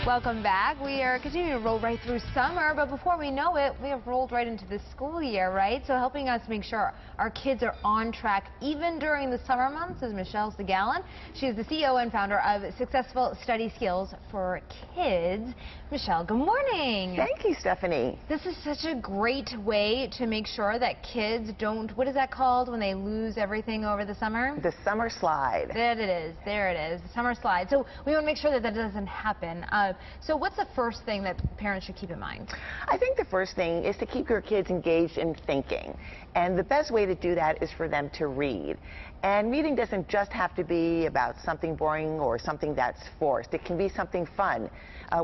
Welcome back. We are continuing to roll right through summer, but before we know it, we have rolled right into the school year, right? So helping us make sure our kids are on track even during the summer months is Michelle Segalin. She is the CEO and founder of Successful Study Skills for Kids. Michelle, good morning. Thank you, Stephanie. This is such a great way to make sure that kids don't, what is that called when they lose everything over the summer? The summer slide. There it is. There it is. The summer slide. So we want to make sure that that doesn't happen. So what's the first thing that parents should keep in mind? I think the first thing is to keep your kids engaged in thinking. And the best way to do that is for them to read. And reading doesn't just have to be about something boring or something that's forced. It can be something fun.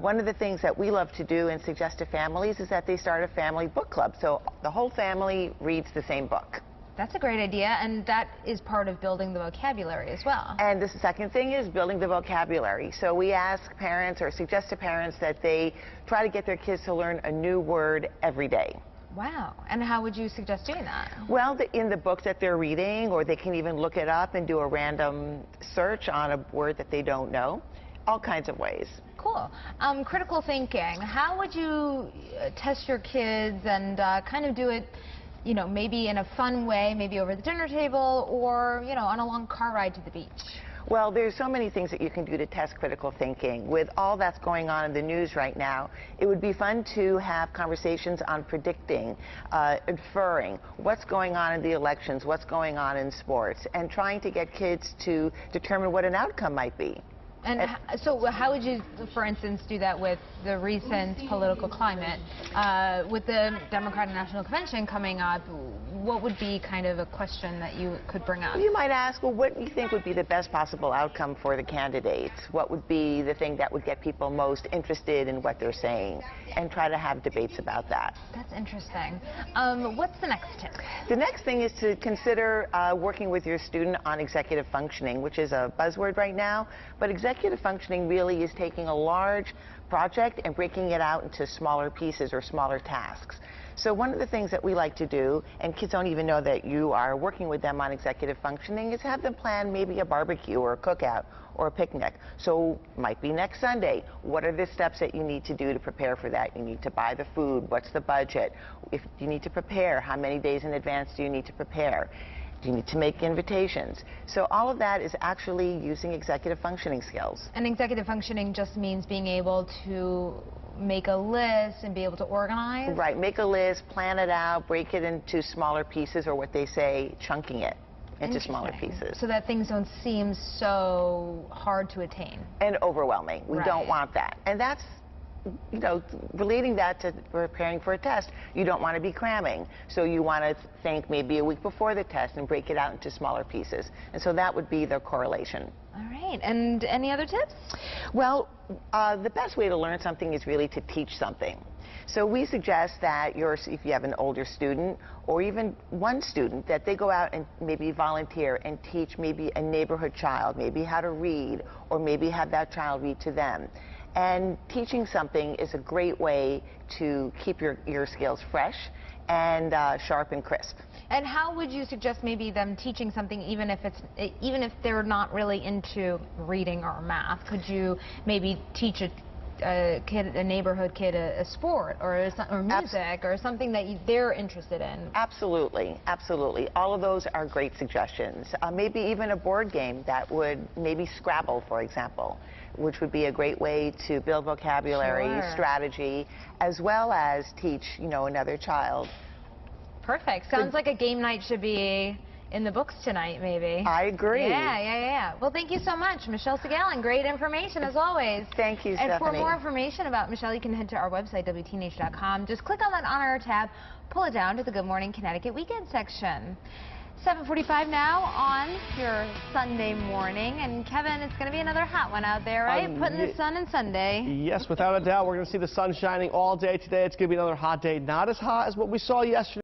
One of the things that we love to do and suggest to families is that they start a family book club. So the whole family reads the same book. That's a great idea, and that is part of building the vocabulary as well. And the second thing is building the vocabulary. So we ask parents or suggest to parents that they try to get their kids to learn a new word every day. Wow. And how would you suggest doing that? Well, in the book that they're reading, or they can even look it up and do a random search on a word that they don't know. All kinds of ways. Cool. Critical thinking. How would you test your kids and kind of do it, you know, maybe in a fun way, maybe over the dinner table or, you know, on a long car ride to the beach? Well, there's so many things that you can do to test critical thinking. With all that's going on in the news right now, it would be fun to have conversations on predicting, inferring what's going on in the elections, what's going on in sports, and trying to get kids to determine what an outcome might be. And so how would you, for instance, do that with the recent political climate? With the Democratic National Convention coming up, what would be kind of a question that you could bring up? You might ask, well, what do you think would be the best possible outcome for the candidates? What would be the thing that would get people most interested in what they're saying? And try to have debates about that. That's interesting. What's the next tip? The next thing is to consider working with your student on executive functioning, which is a buzzword right now, but executive functioning really is taking a large project and breaking it out into smaller pieces or smaller tasks. So one of the things that we like to do, and kids don't even know that you are working with them on executive functioning, is have them plan maybe a barbecue or a cookout or a picnic. So might be next Sunday. What are the steps that you need to do to prepare for that? You need to buy the food. What's the budget? If you need to prepare, how many days in advance do you need to prepare? You need to make invitations. So all of that is actually using executive functioning skills. And executive functioning just means being able to make a list and be able to organize? Right, make a list, plan it out, break it into smaller pieces, or what they say, chunking it into smaller pieces. So that things don't seem so hard to attain. And overwhelming. We Right. don't want that. And that's, you know, relating that to preparing for a test. You don't want to be cramming. So you want to think maybe a week before the test and break it out into smaller pieces. And so that would be the correlation. All right. And any other tips? Well, the best way to learn something is really to teach something. So we suggest that if you have an older student or even one student, that they go out and maybe volunteer and teach maybe a neighborhood child, maybe how to read, or maybe have that child read to them. And teaching something is a great way to keep your skills fresh and sharp and crisp. And how would you suggest maybe them teaching something even if they're not really into reading or math? Could you maybe teach a neighborhood kid a sport or music or something that they're interested in? Absolutely, absolutely. All of those are great suggestions. Maybe even a board game that would, maybe Scrabble, for example, which would be a great way to build vocabulary, Sure. strategy, as well as teach, you know, another child. Perfect. Sounds like a game night should be in the books tonight, maybe. I agree. Yeah. Well, thank you so much, Michelle Segalin. Great information, as always. Thank you, Stephanie. And for more information about Michelle, you can head to our website, WTNH.com. Just click on that On Air tab, pull it down to the Good Morning Connecticut Weekend section. 7:45 now on your Sunday morning. And Kevin, it's going to be another hot one out there, right? Putting the sun in Sunday. Yes, without a doubt. We're going to see the sun shining all day today. It's going to be another hot day. Not as hot as what we saw yesterday.